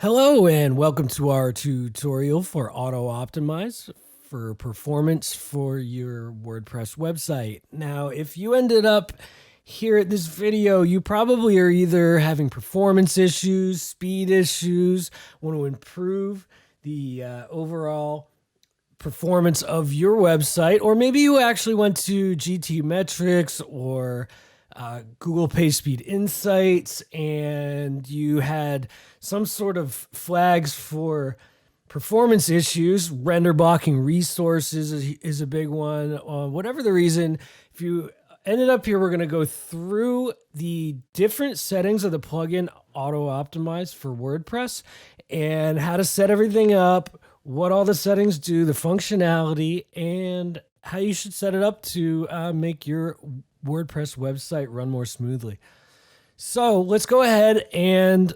Hello and welcome to our tutorial for Autoptimize for performance for your WordPress website. Now, if you ended up here at this video, you probably are either having performance issues, speed issues, want to improve the overall performance of your website, or maybe you actually went to GTMetrix or Google PageSpeed Insights and you had some sort of flags for performance issues. Render Blocking Resources is a big one. Whatever the reason, if you ended up here, we're going to go through the different settings of the plugin Autoptimize for WordPress and how to set everything up, what all the settings do, the functionality, and how you should set it up to make your WordPress website run more smoothly. So let's go ahead and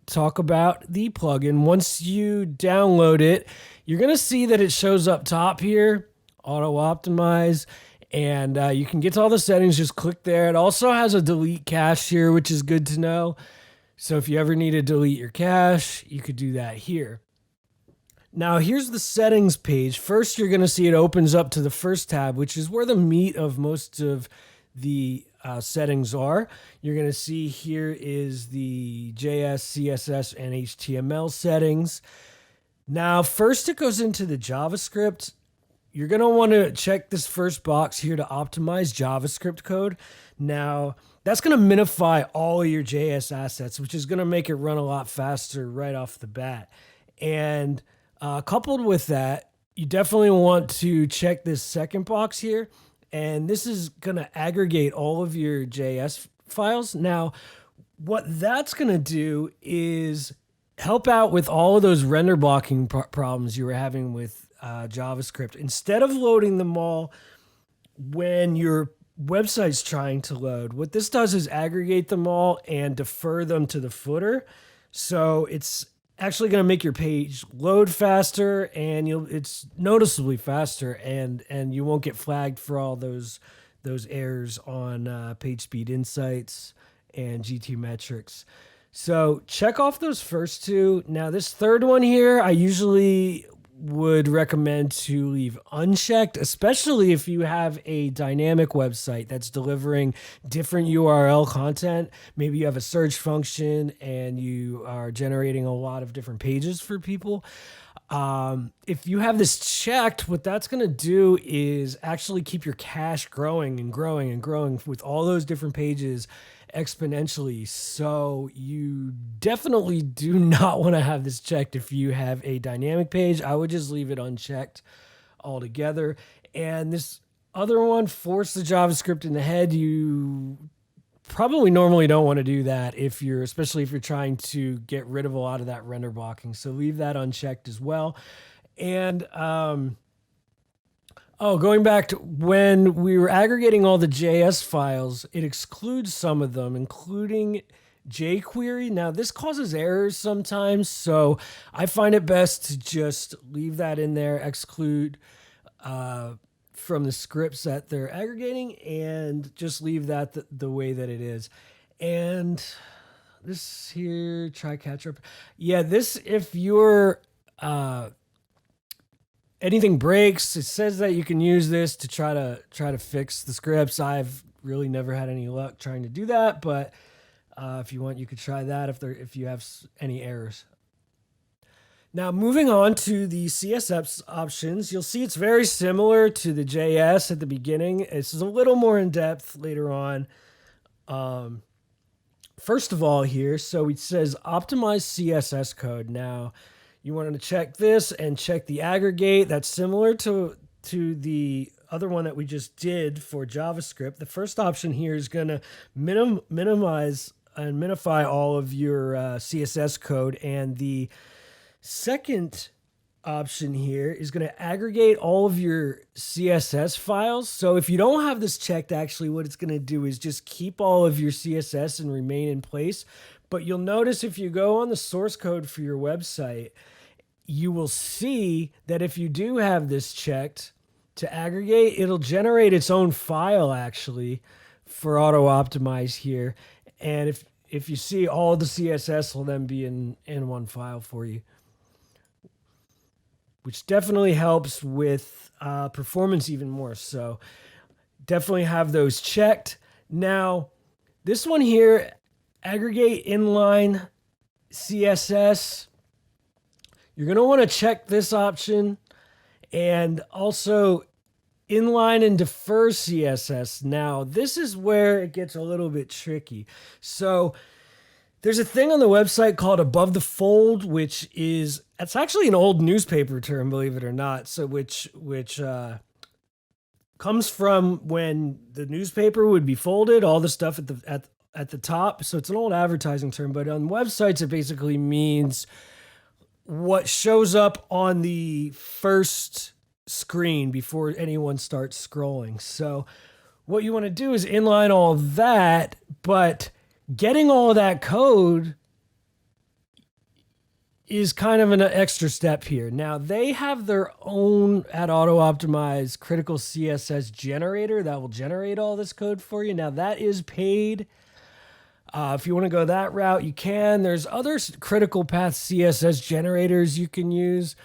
talk about the plugin. Once you download it, you're going to see that it shows up top here, Autoptimize, and you can get to all the settings. Just click there. It also has a delete cache here, which is good to know. So if you ever need to delete your cache, you could do that here. Now, here's the settings page. First, you're going to see it opens up to the first tab, which is where the meat of most of the settings are. You're going to see here is the JS, CSS, and HTML settings. Now, first it goes into the JavaScript. You're going to want to check this first box here to optimize JavaScript code. Now, that's going to minify all of your JS assets, which is going to make it run a lot faster right off the bat. And coupled with that, you definitely want to check this second box here. And this is going to aggregate all of your JS files. Now, what that's going to do is help out with all of those render blocking problems you were having with JavaScript. Instead of loading them all when your website's trying to load, what this does is aggregate them all and defer them to the footer. So it's actually going to make your page load faster, and it's noticeably faster, and you won't get flagged for all those errors on PageSpeed Insights and GTMetrix. So check off those first two. Now this third one here, I usually would recommend to leave unchecked, especially if you have a dynamic website that's delivering different URL content. Maybe you have a search function and you are generating a lot of different pages for people. If you have this checked, what that's going to do is actually keep your cache growing and growing and growing with all those different pages exponentially. So you definitely do not want to have this checked if you have a dynamic page. I would just leave it unchecked altogether. And this other one, force the JavaScript in the head, you probably normally don't want to do that especially if you're trying to get rid of a lot of that render blocking. So leave that unchecked as well. And going back to when we were aggregating all the JS files, it excludes some of them, including jQuery. Now, this causes errors sometimes, so I find it best to just leave that in there, exclude from the scripts that they're aggregating, and just leave that the way that it is. And this here, try catch up. Yeah, this, if you're anything breaks, it says that you can use this to try to fix the scripts. I've really never had any luck trying to do that, but if you want, you could try that if you have any errors. Now, moving on to the CSS options, you'll see it's very similar to the JS at the beginning. It's a little more in depth later on. First of all here, so it says optimize CSS code. Now, you want to check this and check the aggregate. That's similar to the other one that we just did for JavaScript. The first option here is going to minimize and minify all of your CSS code. And the second option here is going to aggregate all of your CSS files. So if you don't have this checked, actually what it's going to do is just keep all of your CSS and remain in place. But you'll notice if you go on the source code for your website, you will see that if you do have this checked to aggregate, it'll generate its own file actually for Autoptimize here. And if you see, all the CSS will then be in one file for you, which definitely helps with performance even more. So definitely have those checked. Now, this one here, aggregate inline CSS. You're going to want to check this option, and also inline and defer CSS. Now, this is where it gets a little bit tricky. So there's a thing on the website called above the fold, which is, it's actually an old newspaper term, believe it or not. So which comes from when the newspaper would be folded, all the stuff at the top. So it's an old advertising term, but on websites, it basically means what shows up on the first screen before anyone starts scrolling. So what you want to do is inline all that, but getting all of that code is kind of an extra step here. Now, they have their own, at Autoptimize, critical CSS generator that will generate all this code for you. Now, that is paid. If you want to go that route, you can. There's other critical path CSS generators you can use.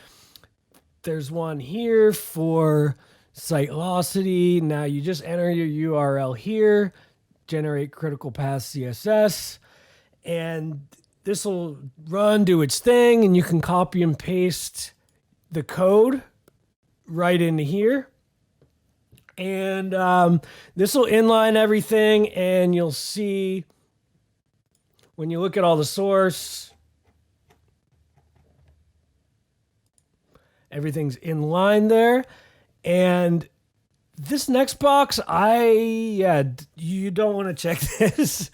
There's one here for site velocity. Now, you just enter your URL here, generate critical path CSS, and this will run, do its thing, and you can copy and paste the code right into here. And this will inline everything, and you'll see when you look at all the source, everything's in line there. And this next box, you don't want to check this.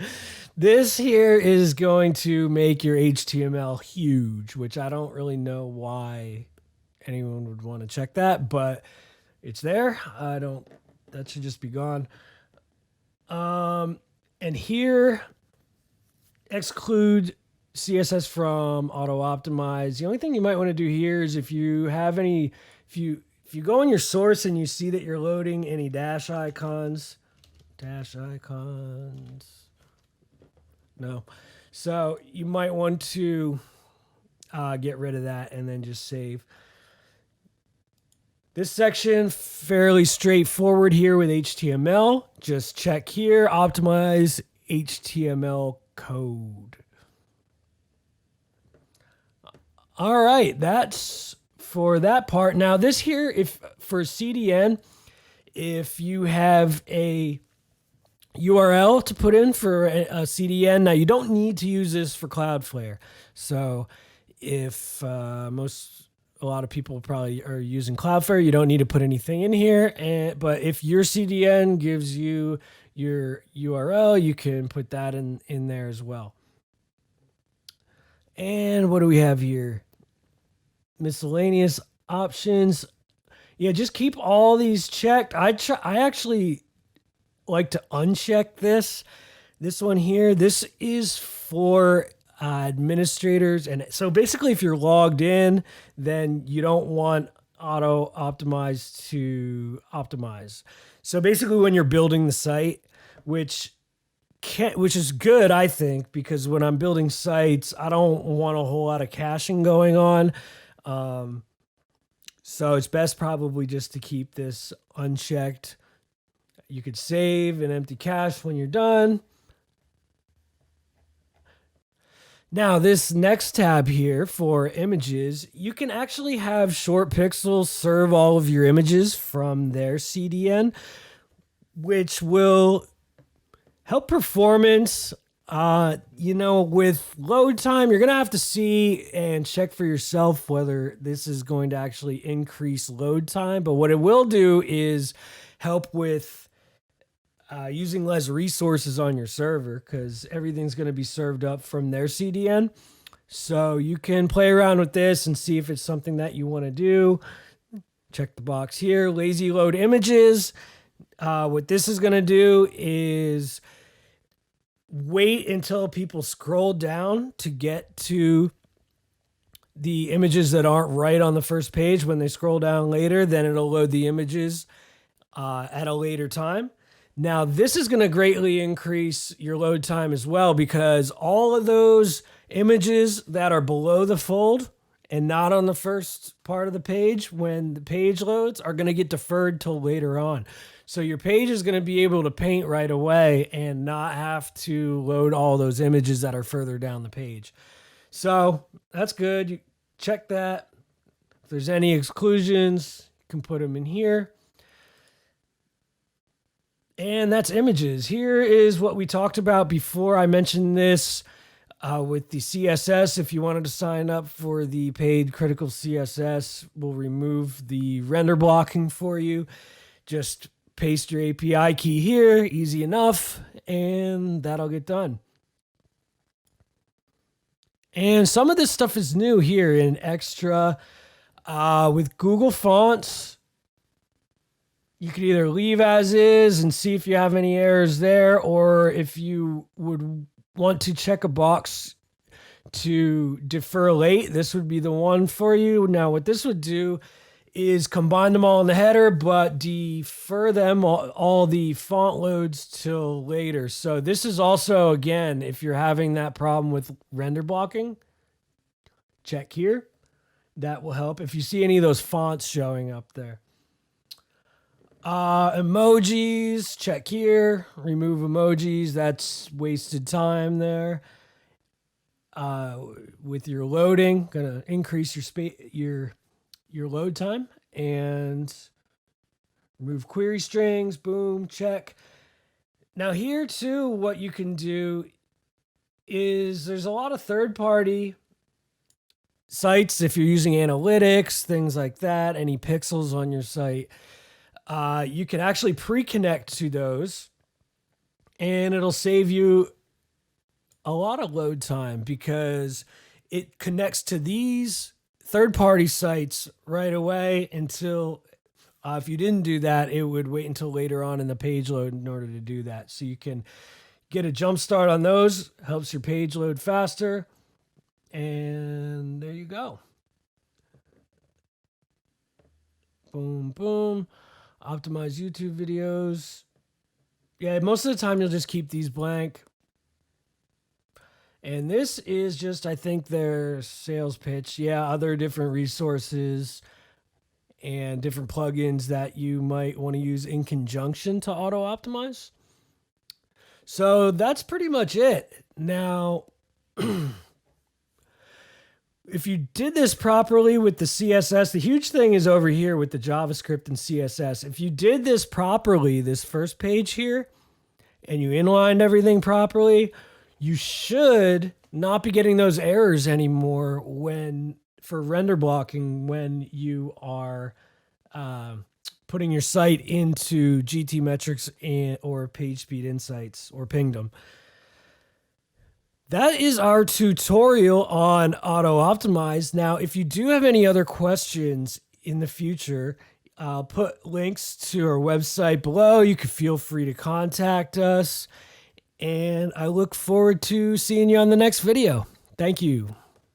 This here is going to make your HTML huge, which I don't really know why anyone would want to check that, but it's there. That should just be gone. And here, exclude CSS from Autoptimize. The only thing you might want to do here is if you go in your source and you see that you're loading any dash icons. No. So you might want to get rid of that and then just save. This section, fairly straightforward here with HTML. Just check here, optimize HTML code. All right, that's for that part. Now this here, if for CDN, if you have a URL to put in for a CDN, now you don't need to use this for Cloudflare. So if a lot of people probably are using Cloudflare, you don't need to put anything in here. But if your CDN gives you your URL, you can put that in there as well. And what do we have here? Miscellaneous options. Yeah, just keep all these checked. I actually like to uncheck this. This one here, this is for administrators. And so basically if you're logged in, then you don't want Autoptimize to optimize. So basically when you're building the site, which is good, I think, because when I'm building sites, I don't want a whole lot of caching going on. So it's best probably just to keep this unchecked. You could save an empty cache when you're done. Now, this next tab here for images, you can actually have Short Pixels serve all of your images from their CDN, which will help performance. With load time, you're going to have to see and check for yourself whether this is going to actually increase load time. But what it will do is help with using less resources on your server, because everything's going to be served up from their CDN. So you can play around with this and see if it's something that you want to do. Check the box here, lazy load images. What this is going to do is wait until people scroll down to get to the images that aren't right on the first page. When they scroll down later, then it'll load the images at a later time. Now, this is going to greatly increase your load time as well, because all of those images that are below the fold and not on the first part of the page, when the page loads, are going to get deferred till later on. So your page is going to be able to paint right away and not have to load all those images that are further down the page. So that's good. You check that. If there's any exclusions, you can put them in here. And that's images. Here is what we talked about before. I mentioned this with the CSS. If you wanted to sign up for the paid critical CSS, we'll remove the render blocking for you. Just paste your API key here, easy enough, and that'll get done. And some of this stuff is new here in Extra with Google Fonts. You could either leave as is and see if you have any errors there, or if you would want to check a box to defer late, this would be the one for you. Now, what this would do is combine them all in the header, but defer them, all the font loads, till later. So this is also, again, if you're having that problem with render blocking, check here. That will help if you see any of those fonts showing up there. Emojis, check here. Remove emojis. That's wasted time there. With your loading, gonna increase your load time. And remove query strings. Boom, check. Now here too, what you can do is there's a lot of third-party sites. If you're using analytics, things like that, any pixels on your site, you can actually pre-connect to those, and it'll save you a lot of load time because it connects to these third-party sites right away. Until if you didn't do that, it would wait until later on in the page load in order to do that. So you can get a jump start on those, helps your page load faster, and there you go. Boom, boom. Optimize YouTube videos. Yeah, most of the time you'll just keep these blank. And this is just, I think, their sales pitch. Yeah, other different resources and different plugins that you might want to use in conjunction to auto-optimize. So that's pretty much it. Now, if you did this properly with the CSS, the huge thing is over here with the JavaScript and CSS. If you did this properly, this first page here, and you inlined everything properly, you should not be getting those errors anymore for render blocking when you are putting your site into GTmetrix or PageSpeed Insights or Pingdom. That is our tutorial on Auto-Optimize. Now, if you do have any other questions in the future, I'll put links to our website below. You can feel free to contact us. And I look forward to seeing you on the next video. Thank you.